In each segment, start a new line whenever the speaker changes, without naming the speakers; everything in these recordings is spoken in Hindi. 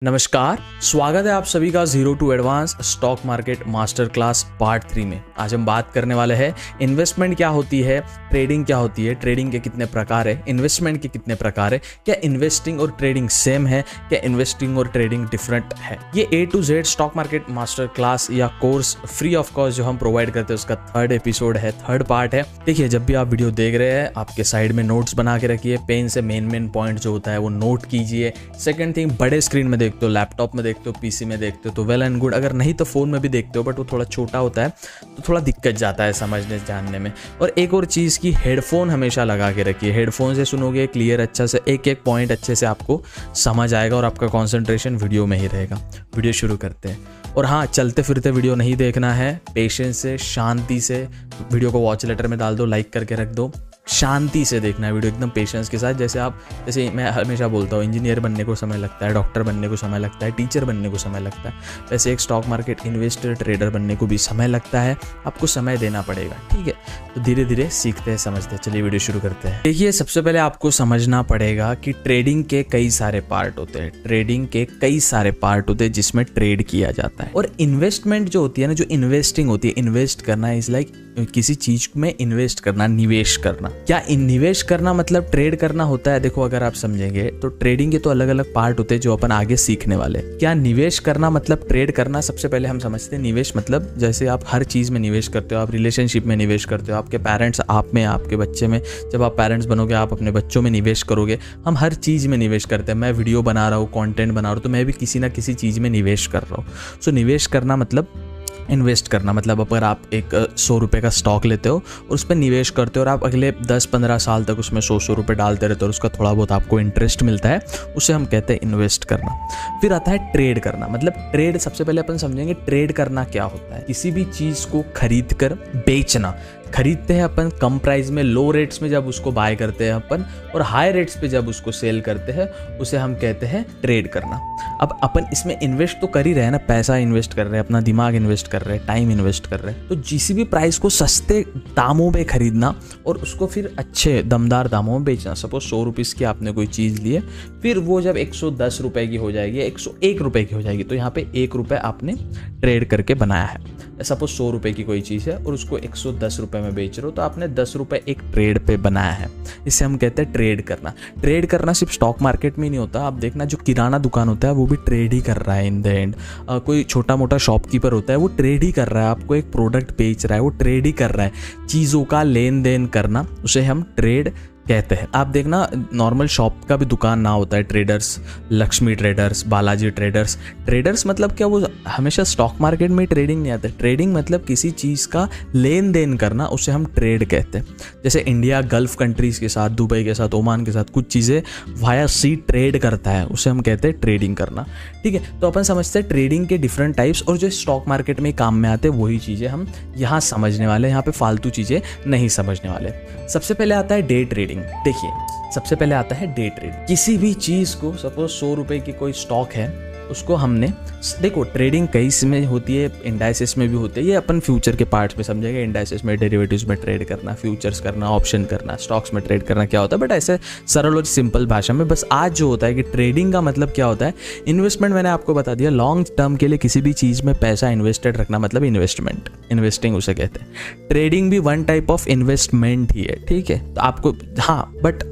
नमस्कार, स्वागत है आप सभी का zero to advance stock market master class part 3 में। आज हम बात करने वाले हैं इन्वेस्टमेंट क्या होती है, ट्रेडिंग क्या होती है, ट्रेडिंग के कितने प्रकार है, इन्वेस्टमेंट के कितने प्रकार है, क्या इन्वेस्टिंग और ट्रेडिंग सेम है, क्या इन्वेस्टिंग और ट्रेडिंग डिफरेंट है। ये A to Z stock market master class या कोर्स फ्री ऑफ कॉस्ट जो हम प्रोवाइड करते हैं उसका थर्ड एपिसोड है, थर्ड पार्ट है। देखिए, जब भी आप वीडियो देख रहे हैं आपके साइड में नोट्स बना के रखिए, पेन से मेन पॉइंट जो होता है वो नोट कीजिए। सेकेंड थिंग, बड़े स्क्रीन में देखते हो, लैपटॉप में देखते हो, पीसी में देखते हो तो वेल एंड गुड, अगर नहीं तो फोन में भी देखते हो बट वो थोड़ा छोटा होता है तो थोड़ा दिक्कत जाता है समझने जानने में। और एक और चीज़ की हेडफोन हमेशा लगा के रखिए, हेडफोन से सुनोगे क्लियर अच्छा से, एक एक पॉइंट अच्छे से आपको समझ आएगा और आपका कॉन्सेंट्रेशन वीडियो में ही रहेगा। वीडियो शुरू करते हैं। और हाँ, चलते फिरते वीडियो नहीं देखना है, पेशेंस से, शांति से वीडियो को वॉच लेटर में डाल दो, लाइक करके रख दो। शांति से देखना है वीडियो, एकदम पेशेंस के साथ। जैसे मैं हमेशा बोलता हूँ, इंजीनियर बनने को समय लगता है, डॉक्टर बनने को समय लगता है, टीचर बनने को समय लगता है, वैसे एक स्टॉक मार्केट इन्वेस्टर ट्रेडर बनने को भी समय लगता है। आपको समय देना पड़ेगा, ठीक है। तो धीरे धीरे सीखते हैं, समझते हैं। चलिए वीडियो शुरू करते हैं। देखिए, सबसे पहले आपको समझना पड़ेगा कि ट्रेडिंग के कई सारे पार्ट होते हैं, ट्रेडिंग के कई सारे पार्ट होते हैं जिसमें ट्रेड किया जाता है। और इन्वेस्टमेंट जो होती है ना, जो इन्वेस्टिंग होती है, इन्वेस्ट करना इज लाइक किसी चीज में इन्वेस्ट करना, निवेश करना। क्या निवेश करना मतलब ट्रेड करना होता है? देखो, अगर आप समझेंगे तो ट्रेडिंग के तो अलग अलग पार्ट होते हैं जो अपन आगे सीखने वाले। क्या निवेश करना मतलब ट्रेड करना? सबसे पहले हम समझते हैं निवेश मतलब जैसे आप हर चीज में निवेश करते हो, आप रिलेशनशिप में निवेश करते हो, आपके पेरेंट्स आप में, आपके बच्चे में, जब आप पेरेंट्स बनोगे आप अपने बच्चों में निवेश करोगे। हम हर चीज में निवेश करते हैं। मैं वीडियो बना रहा हूँ, कंटेंट बना रहा हूँ, तो मैं भी किसी ना किसी चीज में निवेश कर रहा हूँ। सो निवेश करना मतलब इन्वेस्ट करना। मतलब अगर आप एक 100 रुपये का स्टॉक लेते हो और उस पर निवेश करते हो और आप अगले 10-15 साल तक उसमें 100 रुपये डालते रहते हो और उसका थोड़ा बहुत आपको इंटरेस्ट मिलता है, उसे हम कहते हैं इन्वेस्ट करना। फिर आता है ट्रेड करना। मतलब ट्रेड, सबसे पहले अपन समझेंगे ट्रेड करना क्या होता है। किसी भी चीज़ को खरीद कर बेचना। खरीदते हैं अपन कम प्राइस में, लो रेट्स में जब उसको बाय करते हैं अपन, और हाई रेट्स पे जब उसको सेल करते हैं, उसे हम कहते हैं ट्रेड करना। अब अपन इसमें इन्वेस्ट तो कर ही रहे हैं ना, पैसा इन्वेस्ट कर रहे हैं, अपना दिमाग इन्वेस्ट कर रहे हैं, टाइम इन्वेस्ट कर रहे हैं। तो किसी भी प्राइस को सस्ते दामों पे खरीदना और उसको फिर अच्छे दमदार दामों में बेचना। सपोज 100 रुपीज़ की आपने कोई चीज़ ली है, फिर वो जब 110 रुपये की हो जाएगी, 101 रुपये की हो जाएगी, तो यहाँ पे 1 रुपये आपने ट्रेड करके बनाया है। सपोज 100 रुपये की कोई चीज़ है और उसको 110 रुपये में बेच रहे हो, तो आपने 10 रुपये एक ट्रेड पे बनाया है। इसे हम कहते हैं ट्रेड करना। ट्रेड करना सिर्फ स्टॉक मार्केट में ही नहीं होता। आप देखना, जो किराना दुकान होता है वो भी ट्रेड ही कर रहा है इन द एंड। कोई छोटा मोटा शॉपकीपर होता है वो ट्रेड ही कर रहा है, आपको एक प्रोडक्ट बेच रहा है, वो ट्रेड ही कर रहा है। चीज़ों का लेन देन करना, उसे हम ट्रेड कहते हैं। आप देखना, नॉर्मल शॉप का भी दुकान ना होता है traders, Lakshmi traders, Balaji traders. Traders मतलब क्या, वो हमेशा स्टॉक मार्केट में ट्रेडिंग नहीं आता। ट्रेडिंग मतलब किसी चीज़ का लेन देन करना, उसे हम ट्रेड कहते हैं। जैसे इंडिया गल्फ कंट्रीज़ के साथ, दुबई के साथ, ओमान के साथ कुछ चीज़ें वाया सी ट्रेड करता है, उसे हम कहते हैं ट्रेडिंग करना, ठीक है। तो अपन समझते हैं ट्रेडिंग के डिफरेंट टाइप्स, और जो स्टॉक मार्केट में काम में आते हैं वही चीज़ें हम यहाँ समझने वाले, यहाँ पे फालतू चीज़ें नहीं समझने वाले। सबसे पहले आता है डे ट्रेडिंग। देखिए, सबसे पहले आता है डे ट्रेड। किसी भी चीज़ को, सपोज 100 रुपये की कोई स्टॉक है, उसको हमने, देखो ट्रेडिंग कई इसमें होती है, इंडाइसेस में भी होती है। ये अपन फ्यूचर के पार्ट्स में समझेंगे। इंडाइसेस में, डेरिवेटिव्स में ट्रेड करना, फ्यूचर्स करना, ऑप्शन करना, स्टॉक्स में ट्रेड करना क्या होता है, बट ऐसे सरल और सिंपल भाषा में बस आज जो होता है कि ट्रेडिंग का मतलब क्या होता है। इन्वेस्टमेंट मैंने आपको बता दिया, लॉन्ग टर्म के लिए किसी भी चीज़ में पैसा इन्वेस्टेड रखना मतलब इन्वेस्टमेंट, इन्वेस्टिंग उसे कहते हैं। ट्रेडिंग भी वन टाइप ऑफ इन्वेस्टमेंट ही है, ठीक है। तो आपको, हाँ, बट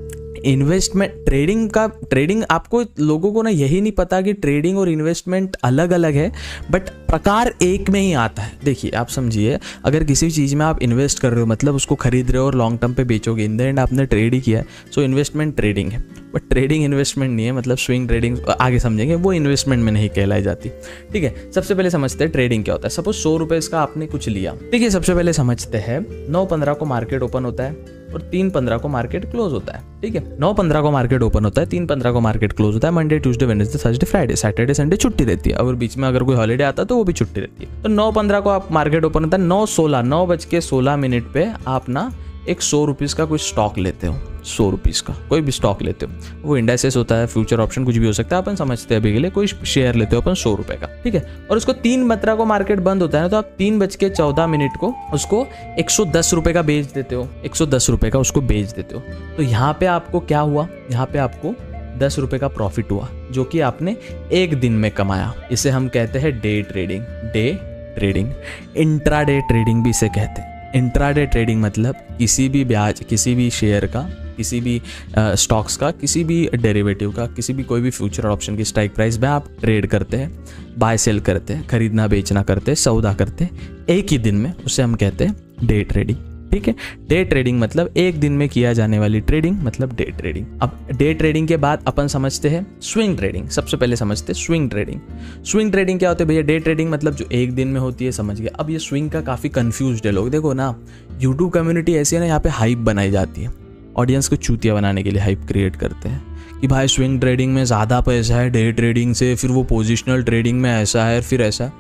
इन्वेस्टमेंट, ट्रेडिंग आपको लोगों को ना यही नहीं पता कि ट्रेडिंग और इन्वेस्टमेंट अलग अलग है, बट प्रकार एक में ही आता है। देखिए, आप समझिए, अगर किसी चीज़ में आप इन्वेस्ट कर रहे हो मतलब उसको खरीद रहे हो और लॉन्ग टर्म पे बेचोगे, इन द एंड आपने ट्रेड ही किया है, सो इन्वेस्टमेंट ट्रेडिंग है। बट ट्रेडिंग इन्वेस्टमेंट नहीं है। मतलब स्विंग ट्रेडिंग आगे समझेंगे, वो इन्वेस्टमेंट में नहीं कहलाई जाती, ठीक है। सबसे पहले समझते हैं ट्रेडिंग क्या होता है। सपोज 100 रुपये का आपने कुछ लिया, ठीक है। सबसे पहले समझते हैं 9:15 को मार्केट ओपन होता है और 3:15 को मार्केट क्लोज होता है, ठीक है। 9:15 को मार्केट ओपन होता है, 3:15 को मार्केट क्लोज होता है। Monday, Tuesday, Wednesday, Thursday, Friday, Saturday, Sunday छुट्टी रहती है, और बीच में अगर कोई हॉलीडे आता है तो वो भी छुट्टी रहती है। तो 9:15 को आप मार्केट ओपन होता है, 9:16 पे आप ना एक 100 रुपीज़ का कोई स्टॉक लेते हो, 100 रुपीज़ का कोई भी स्टॉक लेते हो, वो इंडाइसेस होता है, फ्यूचर ऑप्शन कुछ भी हो सकता है, अपन समझते हैं अभी के लिए। कोई शेयर लेते हो अपन 100 रुपये का, ठीक है। और उसको 3:15 को मार्केट बंद होता है ना, तो आप 3:14 को उसको 110 रुपये का बेच देते हो, 110 रुपये का उसको बेच देते हो। तो यहाँ पे आपको क्या हुआ, यहाँ पे आपको ₹10 का प्रॉफिट हुआ जो कि आपने एक दिन में कमाया। इसे हम कहते हैं day trading. Day trading, intraday trading भी इसे कहते हैं। इंट्राडे ट्रेडिंग मतलब किसी भी ब्याज, किसी भी शेयर का, किसी भी स्टॉक्स का, किसी भी डेरिवेटिव का, किसी भी कोई भी फ्यूचर और ऑप्शन की स्ट्राइक प्राइस में आप ट्रेड करते हैं, बाय सेल करते हैं, खरीदना बेचना करते हैं, सौदा करते हैं एक ही दिन में, उसे हम कहते हैं डे ट्रेडिंग। ठीक है, डे ट्रेडिंग मतलब एक दिन में किया जाने वाली ट्रेडिंग, मतलब डे ट्रेडिंग। अब डे ट्रेडिंग के बाद अपन समझते हैं स्विंग ट्रेडिंग। सबसे पहले समझते हैं स्विंग ट्रेडिंग। स्विंग ट्रेडिंग क्या होती है भैया? डे ट्रेडिंग मतलब जो एक दिन में होती है, समझ गए। अब ये स्विंग का काफ़ी कन्फ्यूज्ड है लोग। देखो ना, यूट्यूब कम्युनिटी ऐसी है ना, यहाँ पे हाइप बनाई जाती है, ऑडियंस को चूतिया बनाने के लिए हाइप क्रिएट करते हैं कि भाई स्विंग ट्रेडिंग में ज़्यादा पैसा है डे ट्रेडिंग से, फिर वो पोजिशनल ट्रेडिंग में ऐसा है, फिर ऐसा।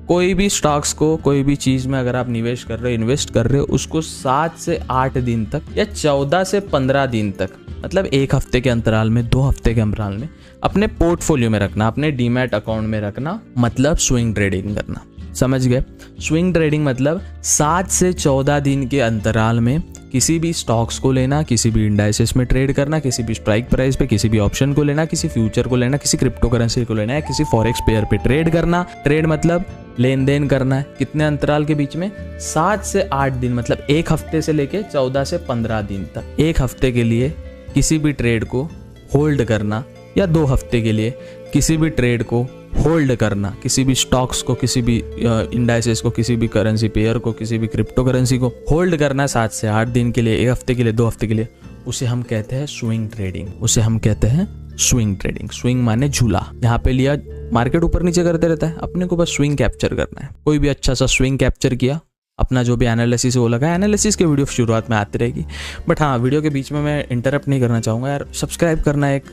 कोई भी स्टॉक्स को, कोई भी चीज़ में अगर आप निवेश कर रहे हो, इन्वेस्ट कर रहे हो, उसको 7 से 8 दिन तक या 14 से 15 दिन तक, मतलब एक हफ्ते के अंतराल में, 2 हफ्ते के अंतराल में अपने पोर्टफोलियो में रखना, अपने डीमैट अकाउंट में रखना, मतलब स्विंग ट्रेडिंग करना। समझ गए? स्विंग ट्रेडिंग मतलब 7 से 14 दिन के अंतराल में किसी भी स्टॉक्स को लेना, किसी भी इंडाइसेस में ट्रेड करना, किसी भी स्ट्राइक प्राइस पे किसी भी ऑप्शन को लेना, किसी फ्यूचर को लेना, किसी क्रिप्टो करेंसी को लेना है, किसी फॉरेक्स पेयर पे ट्रेड करना। ट्रेड मतलब लेन देन करना है। कितने अंतराल के बीच में? 7 से 8 दिन, मतलब एक हफ्ते से लेके 14 से 15 दिन तक। एक हफ्ते के लिए किसी भी ट्रेड को होल्ड करना, या 2 हफ्ते के लिए किसी भी ट्रेड को होल्ड करना, किसी भी स्टॉक्स को, किसी भी इंडाइसेस को, किसी भी करेंसी पेयर को, किसी भी क्रिप्टो करेंसी को होल्ड करना 7 से 8 दिन के लिए, एक हफ्ते के लिए, 2 हफ्ते के लिए, उसे हम कहते हैं स्विंग ट्रेडिंग। उसे हम कहते हैं स्विंग ट्रेडिंग। स्विंग माने झूला। यहाँ पे लिया, मार्केट ऊपर नीचे करते रहता है, अपने को बस स्विंग कैप्चर करना है। कोई भी अच्छा सा स्विंग कैप्चर किया, अपना जो भी एनालिसिस वो लगा। एनालिसिस के वीडियो शुरुआत में आती रहेगी, बट हाँ, वीडियो के बीच में मैं इंटरप्ट नहीं करना चाहूँगा यार। सब्सक्राइब करना एक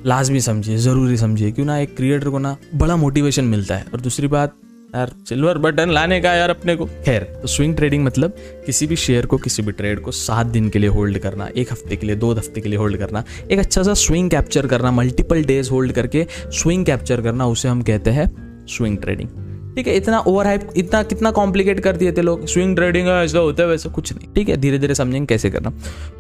लाजमी समझिए, ज़रूरी समझिए, क्यों ना एक क्रिएटर को ना बड़ा मोटिवेशन मिलता है। और दूसरी बात यार, सिल्वर बटन लाने का यार अपने को। खैर, तो स्विंग ट्रेडिंग मतलब किसी भी शेयर को, किसी भी ट्रेड को 7 दिन के लिए होल्ड करना, एक हफ्ते के लिए, 2 हफ्ते के लिए होल्ड करना, एक अच्छा सा स्विंग कैप्चर करना, मल्टीपल डेज होल्ड करके स्विंग कैप्चर करना, उसे हम कहते हैं स्विंग ट्रेडिंग। ठीक है, इतना ओवर हाइप, इतना कितना कॉम्प्लिकेट कर दिए थे लोग। स्विंग ट्रेडिंग है, ऐसा होता है, वैसा कुछ नहीं। ठीक है, धीरे धीरे समझेंगे कैसे करना।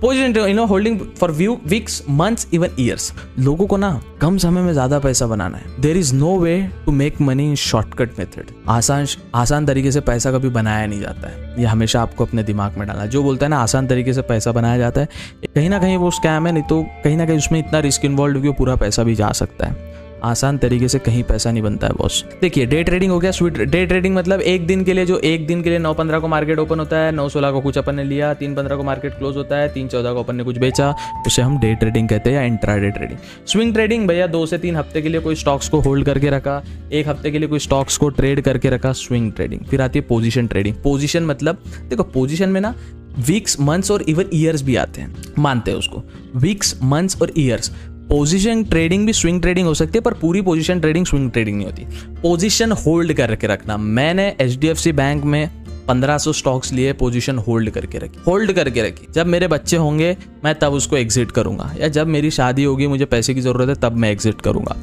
Position holding for weeks, months, even years. लोगों को ना कम समय में ज्यादा पैसा बनाना है। There is no way to make money in shortcut method. आसान तरीके से पैसा कभी बनाया नहीं जाता है। ये हमेशा आपको अपने दिमाग में डालना। जो बोलता है ना आसान तरीके से पैसा बनाया जाता है, कहीं ना कहीं वो स्कैम है, नहीं तो कहीं ना कहीं उसमें इतना रिस्क इन्वॉल्व हो कि पूरा पैसा भी जा सकता है। आसान तरीके से कहीं पैसा नहीं बनता है बॉस। देखिए, डे ट्रेडिंग हो गया। स्वीट डे ट्रेडिंग मतलब एक दिन के लिए, जो एक दिन के लिए 9-15 को मार्केट ओपन होता है, 9-16 को कुछ अपन ने लिया, 3-15 को मार्केट क्लोज होता है, 3-14 को अपन ने कुछ बेचा, उसे हम डे ट्रेडिंग कहते हैं, या इंट्राडे ट्रेडिंग। स्विंग ट्रेडिंग भैया 2 से 3 हफ्ते के लिए कोई स्टॉक्स को होल्ड करके रखा, एक हफ्ते के लिए कोई स्टॉक्स को ट्रेड करके रखा, स्विंग ट्रेडिंग। फिर आती है पोजीशन ट्रेडिंग। पोजीशन मतलब देखो, पोजीशन में ना वीक्स, मंथ्स और इवन ईयर्स भी आते हैं, मानते हैं उसको, वीक्स, मंथ्स और ईयर्स। पोजीशन ट्रेडिंग भी स्विंग ट्रेडिंग हो सकती है, पर पूरी पोजीशन ट्रेडिंग स्विंग ट्रेडिंग नहीं होती। पोजीशन होल्ड करके रखना। मैंने HDFC बैंक में 1500 स्टॉक्स लिए, पोजीशन होल्ड करके रखी। जब मेरे बच्चे होंगे मैं तब उसको एग्जिट करूंगा, या जब मेरी शादी होगी, मुझे पैसे की जरूरत है, तब मैं एग्जिट करूंगा।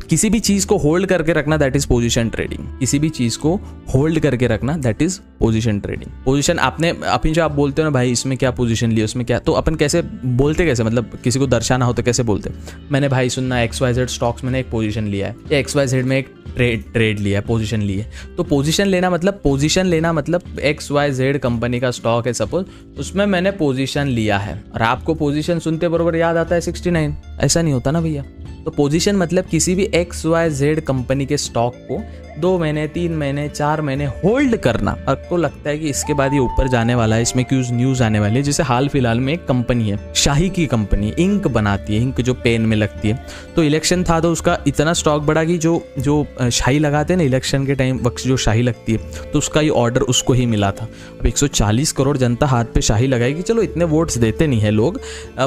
किसी भी चीज को होल्ड करके रखना, दैट इज पोजीशन ट्रेडिंग। किसी भी चीज को होल्ड करके रखना, that is position trading. Position अपनी जो आप बोलते हो ना भाई इसमें क्या पोजीशन ली, उसमें क्या, तो अपन कैसे बोलते, कैसे मतलब किसी को दर्शाना हो तो कैसे बोलते, मैंने भाई सुनना XYZ स्टॉक्स मैंने एक पोजीशन लिया है, या XYZ में एक ट्रेड लिया है, पोजीशन ली है। तो पोजीशन लेना मतलब XYZ कंपनी का स्टॉक है सपोज, उसमें मैंने पोजीशन लिया है। और आपको पोजीशन सुनते बरोबर याद आता है 69, ऐसा नहीं होता ना भैया। तो पोजीशन मतलब किसी भी XYZ कंपनी के स्टॉक को 2 महीने, 3 महीने, 4 महीने होल्ड करना। आपको लगता है कि इसके बाद ये ऊपर जाने वाला है, इसमें क्यों न्यूज आने वाली है। जैसे हाल फिलहाल में एक कंपनी है, शाही की कंपनी, इंक बनाती है, इंक जो पेन में लगती है। तो इलेक्शन था तो उसका इतना स्टॉक बढ़ा कि जो शाही लगाते हैं ना इलेक्शन के टाइम वक्त, जो शाही लगती है, तो उसका ये ऑर्डर उसको ही मिला था। अब 140 करोड़ जनता हाथ पे शाही लगाएगी। चलो इतने वोट्स देते नहीं है लोग,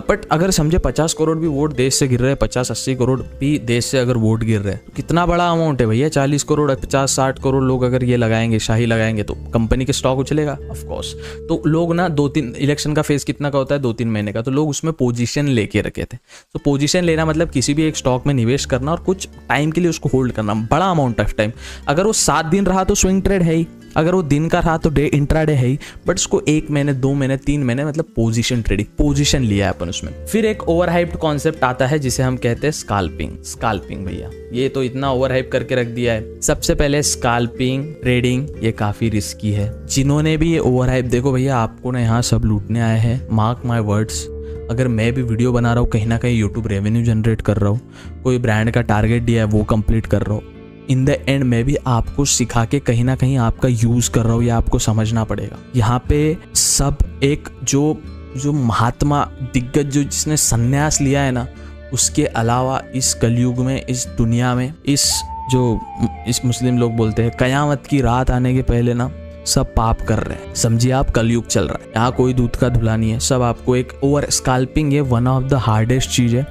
बट अगर समझे 50 करोड़ भी वोट देश से गिर रहे हैं, 50-80 करोड़ भी देश से अगर वोट गिर रहे हैं, तो कितना बड़ा अमाउंट है भैया। 40 करोड़ 50-60 करोड़ लोग अगर ये लगाएंगे, शाही लगाएंगे, तो कंपनी के स्टॉक उछलेगा ऑफ कोर्स। तो लोग ना 2-3 इलेक्शन का फेज कितना का होता है, 2-3 महीने का, तो लोग उसमें पोजीशन लेके रखे थे। तो पोजीशन लेना मतलब किसी भी एक स्टॉक में निवेश करना और कुछ टाइम के लिए उसको होल्ड करना, बड़ा अमाउंट ऑफ टाइम। अगर वो 7 दिन रहा तो स्विंग ट्रेड है ही, अगर वो दिन का रहा तो डे इंट्राडे है ही, बट उसको 1 महीने 2 महीने 3 महीने मतलब पोजीशन ट्रेडिंग, पोजीशन लिया है अपन उसमें। फिर एक ओवरहाइप्ड कॉन्सेप्ट आता है जिसे हम कहते हैं स्काल्पिंग। स्काल्पिंग भैया ये तो इतना ओवरहाइप करके रख दिया है। सबसे पहले स्काल्पिंग ट्रेडिंग ये काफी रिस्की है। जिन्होंने भी ये ओवरहाइप, देखो भैया आपको ना यहाँ सब लूटने आए हैं, मार्क माई वर्ड्स। अगर मैं भी वीडियो बना रहा हूँ, कहीं ना कहीं यूट्यूब रेवेन्यू जनरेट कर रहा हूँ, कोई ब्रांड का टारगेट दिया है वो कंप्लीट कर रहा हूँ, इन द एंड मैं भी आपको सिखा के कहीं ना कहीं आपका यूज कर रहा हूँ, या आपको समझना पड़ेगा। यहाँ पे सब एक जो महात्मा दिग्गज जो जिसने संन्यास लिया है ना, उसके अलावा इस कलयुग में, इस दुनिया में, इस मुस्लिम लोग बोलते हैं कयामत की रात आने के पहले ना सब पाप कर रहे हैं। समझिए आप, कलयुग चल रहा है, यहाँ कोई दूध का धुला नहीं है। सब आपको एक ओवर स्काल्पिंग, ये वन ऑफ द हार्डेस्ट चीज है।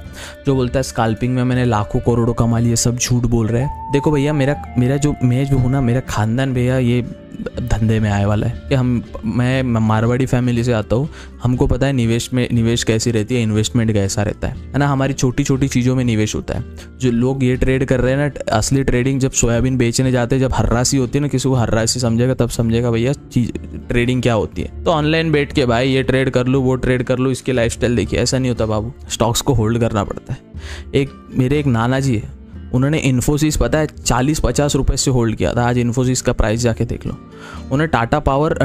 जो बोलता है स्काल्पिंग में मैंने लाखों करोड़ों कमा लिए, सब झूठ बोल रहे हैं। देखो भैया मैं जो हूँ ना, मेरा खानदान भैया ये धंधे में आए वाला है कि मैं मारवाड़ी फैमिली से आता हूँ। हमको पता है निवेश कैसी रहती है, इन्वेस्टमेंट कैसा रहता है ना। हमारी छोटी छोटी चीज़ों में निवेश होता है। जो लोग ये ट्रेड कर रहे हैं ना, असली ट्रेडिंग जब सोयाबीन बेचने जाते हैं, जब हर्रासी होती है ना, किसी को हर्रासी समझेगा तब समझेगा भैया ट्रेडिंग क्या होती है। तो ऑनलाइन बैठ के भाई ये ट्रेड कर लो, वो ट्रेड कर लो, इसकी लाइफस्टाइल देखिए, ऐसा नहीं होता बाबू। स्टॉक्स को होल्ड करना पड़ता है। मेरे एक नाना जी है, उन्होंने इन्फोसिस पता है 40-50 रुपए से होल्ड किया था। आज इन्फोसिस का प्राइस जाके देख लो। उन्होंने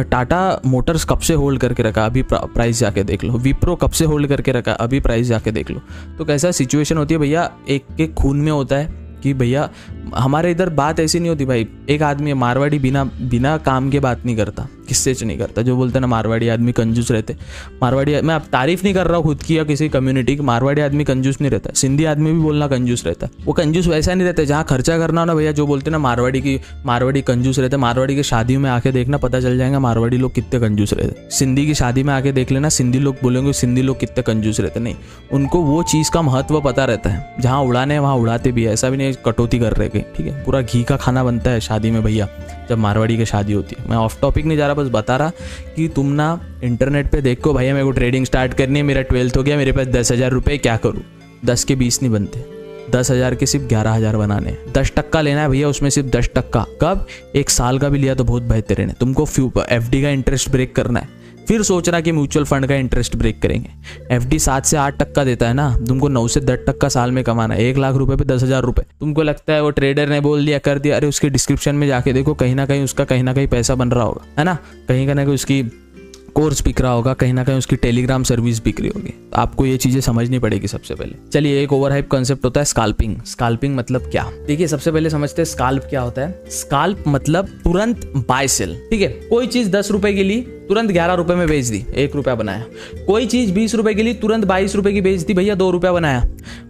टाटा मोटर्स कब से होल्ड करके रखा, अभी प्राइस जाके देख लो। विप्रो कब से होल्ड करके रखा, अभी प्राइस जाके देख लो। तो कैसा सिचुएशन होती है भैया, एक खून में होता है कि भैया हमारे इधर बात ऐसी नहीं होती भाई। एक आदमी मारवाड़ी बिना काम के बात नहीं करता, किससे नहीं करता। जो बोलते हैं ना मारवाड़ी आदमी कंजूस रहते, मारवाड़ी, मैं अब तारीफ नहीं कर रहा हूँ खुद की या किसी कम्युनिटी की, मारवाड़ी आदमी कंजूस नहीं रहता। सिंधी आदमी भी बोलना कंजूस रहता है। वो कंजूस वैसा नहीं रहता जहाँ खर्चा करना हो ना भैया। जो बोलते हैं ना मारवाड़ी कंजूस रहते, मारवाड़ी की शादियों में आके देखना, पता चल जाएगा मारवाड़ी लोग कितने कंजूस रहते। सिंधी की शादी में आके देख लेना, सिंधी लोग बोलेंगे सिंधी लोग कितने कंजूस रहते। नहीं, उनको वो चीज़ का महत्व पता रहता है। जहाँ उड़ाने हैं वहाँ उड़ाते भी है, ऐसा भी नहीं कटौती कर रहे। ठीक है, पूरा घी का खाना बनता है शादी में भैया, जब मारवाड़ी की शादी होती है। मैं ऑफ टॉपिक नहीं जा रहा, बस बता रहा कि तुम ना इंटरनेट पे देखो भैया मेरे को ट्रेडिंग स्टार्ट करनी है, मेरा 12th हो गया, मेरे पास 10,000 रुपये, क्या करूँ। 10 के 20 नहीं बनते, 10,000 के सिर्फ 11,000 बनाने। 10% लेना है भैया, उसमें सिर्फ 10%। कब? 1 साल का भी लिया तो बहुत बेहतरीन है। तुमको FD का इंटरेस्ट ब्रेक करना है, फिर सोचना कि म्यूचुअल फंड का इंटरेस्ट ब्रेक करेंगे। FD 7 से 8% देता है ना, तुमको 9 से 10% साल में कमाना है। 1 लाख रुपए पे 10,000 रुपए। तुमको लगता है वो ट्रेडर ने बोल दिया कर दिया, अरे उसके डिस्क्रिप्शन में जाके देखो, कहीं ना कहीं उसका कहीं ना कहीं पैसा बन रहा होगा, है ना। कहीं ना कहीं उसकी कोर्स बिक रहा होगा, कहीं ना कहीं उसकी टेलीग्राम सर्विस बिक रही होगी। आपको ये चीजें समझनी पड़ेगी सबसे पहले। चलिए, एक ओवरहाइप कॉन्सेप्ट होता है स्काल्पिंग। स्काल्पिंग मतलब क्या, देखिए सबसे पहले समझते हैं स्काल्प क्या होता है। स्काल्प मतलब तुरंत बाय सेल। ठीक है, कोई चीज 10 रुपए की ली, तुरंत 11 रुपए में बेच दी, 1 रुपया बनाया। कोई चीज 20 रुपए की ली, तुरंत 22 रुपए की बेच दी, भैया 2 रुपया बनाया।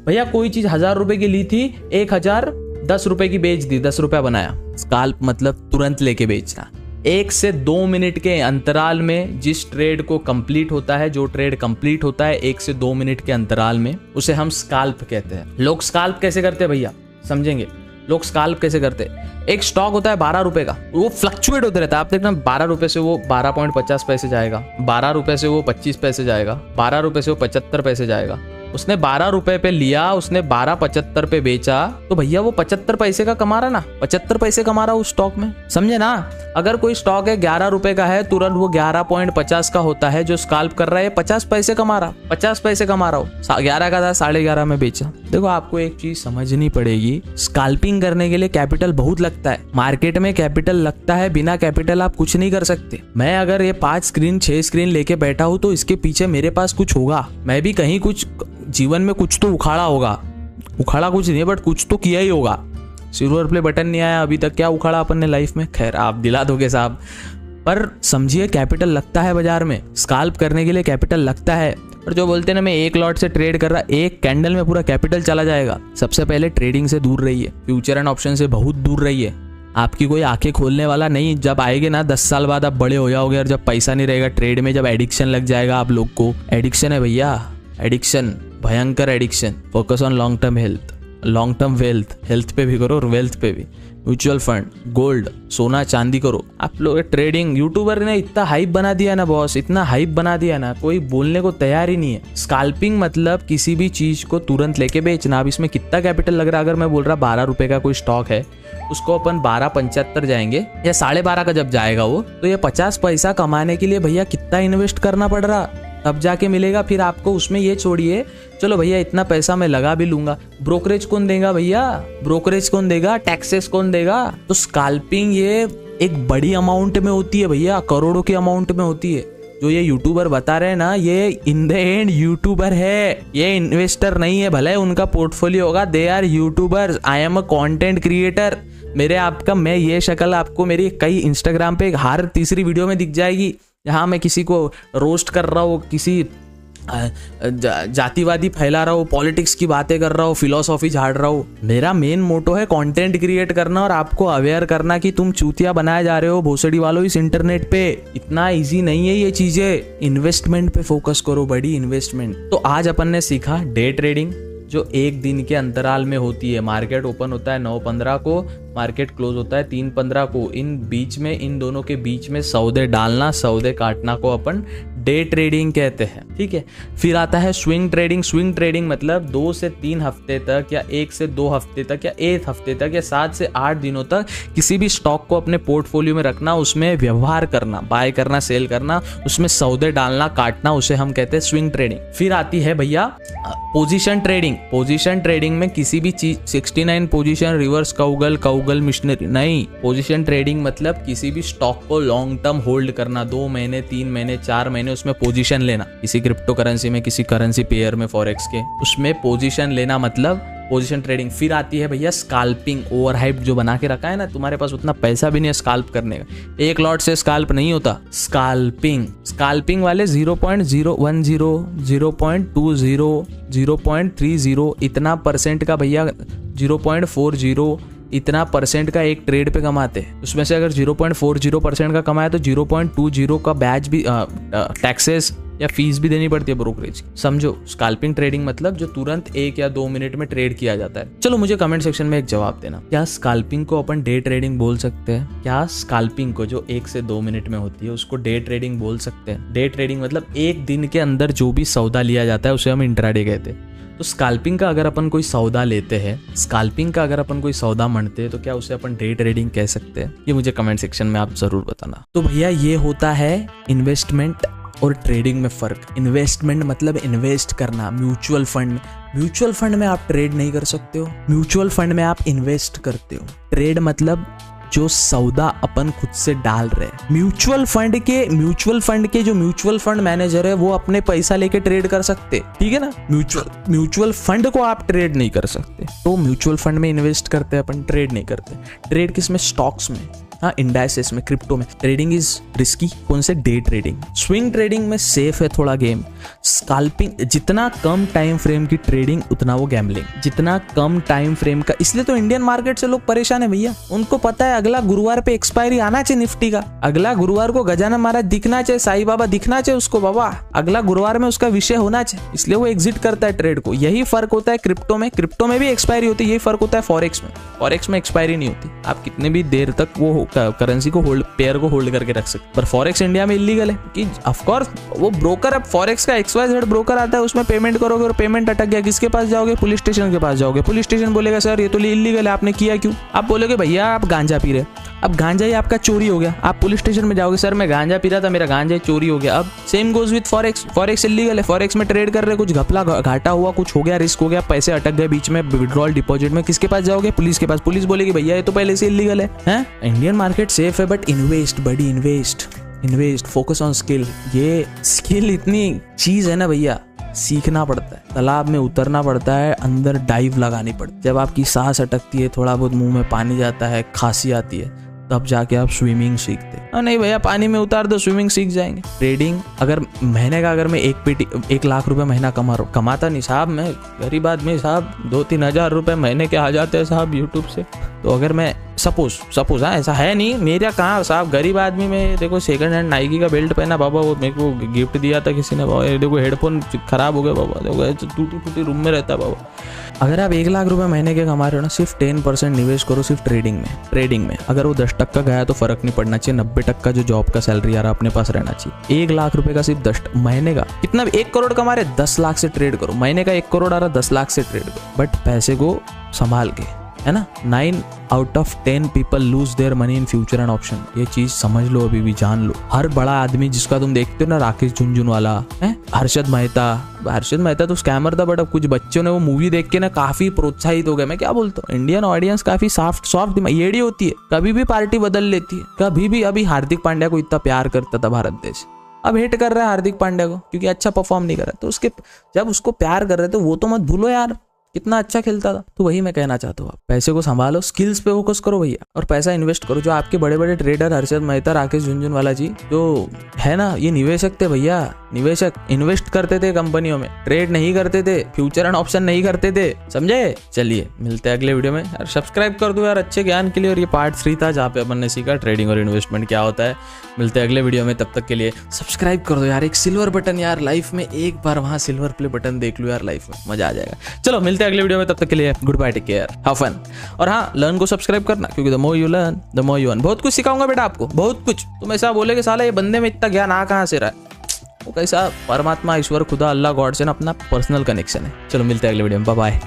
भैया कोई चीज 1000 रुपए की ली थी, 1010 रुपए की बेच दी, 10 रुपया बनाया। स्काल्प मतलब तुरंत लेके बेचना। 1 से 2 मिनट के अंतराल में जिस ट्रेड को कंप्लीट होता है, जो ट्रेड कंप्लीट होता है 1 से 2 मिनट के अंतराल में, उसे हम स्काल्प कहते हैं। लोग स्काल्प कैसे करते हैं भैया, समझेंगे। लोग स्काल्प कैसे करते हैं, एक स्टॉक होता है 12 रुपए का, वो फ्लक्चुएट होते रहता है। आप देखना 12 रुपए से वो 12.50 पैसे जाएगा, 12 रुपए से वो 25 पैसे जाएगा, 12 रुपए से वो 75 पैसे जाएगा। उसने 12 रुपए पे लिया, उसने 12.75 पे बेचा, तो भैया वो 75 पैसे का कमा रहा ना, 75 पैसे कमा रहा उस स्टॉक में, समझे ना। अगर कोई स्टॉक है 11 रुपए का है, तुरंत वो 11.50 का होता है। जो स्काल्प कर रहा है 50 पैसे कमा रहा, 50 पैसे कमा रहा हो। 11 का था, 11.5 में बेचा। देखो आपको एक चीज समझनी पड़ेगी, स्काल्पिंग करने के लिए कैपिटल बहुत लगता है। मार्केट में कैपिटल लगता है, बिना कैपिटल आप कुछ नहीं कर सकते। मैं अगर ये 5 स्क्रीन 6 स्क्रीन लेके बैठा हूं तो इसके पीछे मेरे पास कुछ होगा। मैं भी कहीं कुछ जीवन में कुछ तो उखाड़ा होगा। उखाड़ा कुछ नहीं बट कुछ तो किया ही होगा। सिल्वर प्ले बटन नहीं आया अभी तक, क्या उखाड़ा अपन ने लाइफ में, खैर आप दिला दोगे साहब। पर समझिए कैपिटल लगता है बाजार में, स्काल्प करने के लिए कैपिटल लगता है। और जो बोलते हैं ना मैं 1 लॉट से ट्रेड कर रहा, 1 कैंडल में पूरा कैपिटल चला जाएगा। सबसे पहले ट्रेडिंग से दूर रहिए, फ्यूचर एंड ऑप्शन से बहुत दूर रहिए। आपकी कोई आंखें खोलने वाला नहीं। जब आएंगे ना 10 साल बाद आप बड़े हो जाओगे, और जब पैसा नहीं रहेगा ट्रेड में, जब एडिक्शन लग जाएगा आप लोग को। एडिक्शन है भैया, एडिक्शन, भयंकर addiction. Focus on long term health. Long term wealth, health पे भी करो और वेल्थ पे भी, म्यूचुअल फंड, गोल्ड, सोना चांदी करो। आप लोग ट्रेडिंग, यूट्यूबर ने इतना हाइप बना दिया ना बॉस, इतना हाइप बना दिया ना, कोई बोलने को तैयार ही नहीं है। स्काल्पिंग मतलब किसी भी चीज को तुरंत लेके बेचना। अब इसमें कितना कैपिटल लग रहा है? अगर मैं बोल रहा 12 रुपए का कोई स्टॉक है, उसको अपन 12.75 जाएंगे या 12.5 का जब जाएगा वो, तो ये 50 पैसा कमाने के लिए भैया कितना इन्वेस्ट करना पड़ रहा, तब जाके मिलेगा फिर आपको। उसमें ये छोड़िए, चलो भैया इतना पैसा मैं लगा भी लूंगा, ब्रोकरेज कौन देगा भैया? ब्रोकरेज कौन देगा? टैक्सेस कौन देगा? तो स्काल्पिंग ये एक बड़ी अमाउंट में होती है भैया, करोड़ों की अमाउंट में होती है। जो ये यूट्यूबर बता रहे हैं ना, ये इन द एंड यूट्यूबर है, ये इन्वेस्टर नहीं है। भले उनका पोर्टफोलियो होगा, they are YouTubers, I am a content creator. मेरे आपका, मैं ये शक्ल आपको मेरी कई इंस्टाग्राम पे हर तीसरी वीडियो में दिख जाएगी, जहाँ मैं किसी को रोस्ट कर रहा हूँ, किसी जातिवादी फैला रहा हूँ, पॉलिटिक्स की बातें कर रहा हूँ, फिलोसॉफी झाड़ रहा हूँ। मेरा मेन मोटो है कंटेंट क्रिएट करना और आपको अवेयर करना कि तुम चूतिया बनाए जा रहे हो भोसड़ी वालों इस इंटरनेट पे। इतना इजी नहीं है ये चीजें। इन्वेस्टमेंट पे फोकस करो, बड़ी इन्वेस्टमेंट। तो आज अपन ने सीखा डे ट्रेडिंग, जो एक दिन के अंतराल में होती है। मार्केट ओपन होता है 9:15 को, मार्केट क्लोज होता है 3:15 को। इन बीच में, इन दोनों के बीच में सौदे डालना, सौदे काटना को अपन डे ट्रेडिंग कहते हैं। ठीक है। फिर आता है स्विंग ट्रेडिंग। स्विंग ट्रेडिंग मतलब 2 से 3 हफ्ते तक या 1 से 2 हफ्ते तक या 1 हफ्ते तक या 7 से 8 दिनों तक किसी भी स्टॉक को अपने पोर्टफोलियो में रखना, उसमें व्यवहार करना, बाय करना, सेल करना, उसमें सौदे डालना, काटना, उसे हम कहते हैं स्विंग ट्रेडिंग। फिर आती है भैया पोजीशन ट्रेडिंग। पोजीशन ट्रेडिंग में किसी भी चीज 69 पोजीशन, रिवर्स काउगल मिशनरी नहीं। पोजीशन ट्रेडिंग मतलब किसी भी स्टॉक को लॉन्ग टर्म होल्ड करना, 2 महीने, 3 महीने, 4 महीने उसमें पोजीशन लेना। किसी क्रिप्टो करेंसी में, किसी करेंसी पेयर में, फॉरेक्स के, उसमें पोजीशन लेना मतलब पोजीशन ट्रेडिंग। फिर आती है भैया स्काल्पिंग। ओवरहाइप जो बना के रखा है ना, तुम्हारे पास उतना पैसा भी नहीं है स्काल्प करने का, एक लॉट से स्काल्प नहीं होता। स्काल्पिंग वाले 0.010, 0.20, 0.30 इतना परसेंट का भैया, 0.40 इतना परसेंट का एक ट्रेड पे कमाते हैं। उसमें से अगर 0.40% का कमाया तो 0.20 का बैच भी टैक्सेस या फीस भी देनी पड़ती है ब्रोकरेज की। समझो, स्काल्पिंग ट्रेडिंग मतलब जो तुरंत 1 या 2 मिनट में ट्रेड किया जाता है। चलो मुझे कमेंट सेक्शन में एक जवाब देना, क्या स्काल्पिंग को अपन डे ट्रेडिंग बोल सकते हैं? क्या स्काल्पिंग को जो 1 से 2 मिनट में होती है उसको डे ट्रेडिंग बोल सकते हैं? डे ट्रेडिंग मतलब एक दिन के अंदर जो भी सौदा लिया जाता है उसे हम इंट्राडे कहते हैं। तो स्काल्पिंग का अगर अपन कोई सौदा लेते हैं, स्काल्पिंग का अगर अपन कोई सौदा मणते हैं, तो क्या उसे अपन डे ट्रेडिंग कह सकते हैं? ये मुझे कमेंट सेक्शन में आप जरूर बताना। तो भैया ये होता है इन्वेस्टमेंट और ट्रेडिंग में फर्क। इन्वेस्टमेंट मतलब इन्वेस्ट करना। म्यूचुअल फंड में आप ट्रेड नहीं कर सकते हो, म्यूचुअल फंड में आप इन्वेस्ट करते हो। ट्रेड मतलब जो सौदा अपन खुद से डाल रहे हैं। म्यूचुअल फंड के जो म्यूचुअल फंड मैनेजर है वो अपने पैसा लेके ट्रेड कर सकते, ठीक है ना। म्यूचुअल फंड को आप ट्रेड नहीं कर सकते। तो म्यूचुअल फंड में इन्वेस्ट करते हैं अपन, ट्रेड नहीं करते। ट्रेड किसमें? स्टॉक्स में, हाँ, इंडाइसेस में, क्रिप्टो में। Trading is risky. कौन से? Day trading. स्विंग ट्रेडिंग में सेफ है थोड़ा गेम। स्काल्पिंग जितना कम टाइम फ्रेम की ट्रेडिंग उतना वो गैम्बलिंग। जितना कम टाइम फ्रेम का, इसलिए तो इंडियन मार्केट से लोग परेशान है भैया। उनको पता है अगला गुरुवार पे एक्सपायरी आना चाहिए निफ्टी का, अगला गुरुवार को गजानन महाराज दिखना चाहिए, साईं बाबा दिखना चाहिए उसको, बाबा अगला गुरुवार में उसका विषय होना चाहिए, इसलिए वो एग्जिट करता है ट्रेड को। यही फर्क होता है क्रिप्टो में। क्रिप्टो में भी एक्सपायरी होती है, यही फर्क होता है फॉरेक्स में। फॉरेक्स में एक्सपायरी नहीं होती, आप कितने भी देर तक वो करेंसी को होल्ड, पेयर को होल्ड करके रख सकते। पर फॉरेक्स इंडिया में इलीगल है कि ऑफकोर्स वो ब्रोकर, अब फॉरेक्स का XYZ ब्रोकर आता है, उसमें पेमेंट करोगे और पेमेंट अटक गया, किसके पास जाओगे? पुलिस स्टेशन के पास जाओगे। पुलिस स्टेशन बोलेगा सर ये तो इलीगल है, आपने किया क्यों? आप बोलोगे भैया आप गांजा पी रहे, अब गांजा ही आपका चोरी हो गया। आप पुलिस स्टेशन में जाओगे, सर मैं गांजा पी रहा था, मेरा गांजा ही चोरी हो गया। अब same goes with forex. Forex illegal है, फॉरेक्स में ट्रेड कर रहे, कुछ घपला घाटा हुआ, कुछ हो गया, रिस्क हो गया, पैसे अटक गए बीच में विड्रॉल डिपॉजिट में, किसके पास जाओगे? पुलिस के पास। पुलिस बोलेगी भैया ये तो पहले से इलीगल है। इंडियन मार्केट सेफ है, but invest, focus on skill. ये स्किल इतनी चीज है ना भैया, सीखना पड़ता है, तालाब में उतरना पड़ता है, अंदर डाइव लगानी पड़ती है। जब आपकी सांस अटकती है, थोड़ा बहुत मुंह में पानी जाता है, खांसी आती है, तब जाके आप स्विमिंग सीखते हैं। नहीं भैया पानी में उतार दो, स्विमिंग सीख जाएंगे। ट्रेडिंग अगर महीने का, अगर मैं 1 लाख रुपए महीना कमाता नहीं साहब, मैं गरीब आदमी साहब, 2-3 हज़ार रुपए महीने के आ जाते हैं साहब यूट्यूब से। तो अगर मैं
सपोज हाँ, ऐसा है नहीं, मेरा कहाँ साहब, गरीब आदमी में देखो सेकंड हैंड नाइकी का बेल्ट पहना बाबा, वो मेरे को गिफ्ट दिया था किसी ने बाबा, देखो हेडफोन खराब हो गए बाबा, देखो टूटी फूटी रूम में रहता है बाबा। अगर आप 1 लाख रुपए महीने के कमा रहे हो ना, सिर्फ 10% निवेश करो सिर्फ ट्रेडिंग में। अगर वो 10% गया तो फर्क नहीं पड़ना चाहिए, 90% जो जॉब का सैलरी आ रहा है अपने पास रहना चाहिए। 1 लाख रुपए का सिर्फ 10 महीने का, कितना 1 करोड़ कमा रहे 10 लाख से ट्रेड करो, महीने का 1 करोड़ आ रहा 10 लाख से ट्रेड करो, बट पैसे को संभाल के, है ना। 9 out of 10 people lose their money in future and option, ये चीज समझ लो, अभी भी जान लो। हर बड़ा आदमी जिसका तुम देखते हो ना, राकेश झुनझुनवाला है, हर्षद मेहता तो स्कैमर था, बट अब कुछ बच्चों ने वो मूवी देख के ना काफी प्रोत्साहित हो गए। मैं क्या बोलता हूँ, इंडियन ऑडियंस काफी सॉफ्ट दिमाग येड़ी होती है, कभी भी पार्टी बदल लेती है, कभी भी। अभी हार्दिक पांड्या को इतना प्यार करता था भारत देश, अब हेट कर रहा है हार्दिक पांड्या को क्योंकि अच्छा परफॉर्म नहीं कर रहा, तो उसके जब उसको प्यार कर रहे थे वो तो मत भूलो यार, कितना अच्छा खेलता था। तो वही मैं कहना चाहता हूँ, पैसे को संभालो, स्किल्स पे फोकस करो भैया, और पैसा इन्वेस्ट करो। जो आपके बड़े बड़े ट्रेडर हर्षद मेहता, राकेश झुनझुनवाला जी जो है ना, ये निवेशक थे भैया, निवेशक इन्वेस्ट करते थे कंपनियों में, ट्रेड नहीं करते थे, फ्यूचर एंड ऑप्शन नहीं करते थे, समझे। चलिए मिलते हैं अगले वीडियो में यार, सब्सक्राइब कर दो यार अच्छे ज्ञान के लिए। और ये पार्ट 3 था जहाँ पे अपन ने सीखा ट्रेडिंग और इन्वेस्टमेंट क्या होता है। मिलते हैं अगले वीडियो में, तब तक के लिए सब्सक्राइब कर दो यार, एक सिल्वर बटन यार लाइफ में, एक बार वहाँ सिल्वर प्ले बटन देख लो यार, लाइफ में मजा आ जाएगा। चलो मिलते हैं अगले वीडियो में, तब तक के लिए goodbye, take care, have fun. और हाँ, लर्न को सब्सक्राइब करना, क्योंकि the more you learn the more you earn. बहुत कुछ सिखाऊंगा बेटा आपको, बहुत कुछ। तुम ऐसा बोले कि साला ये बंदे में इतना ज्ञान आ कहाँ से रहा है, वो कैसा परमात्मा, ईश्वर, खुदा, अल्लाह, गॉड से ना अपना पर्सनल कनेक्शन है। चलो मिलते हैं अगले वीडियो में, बाय बाय।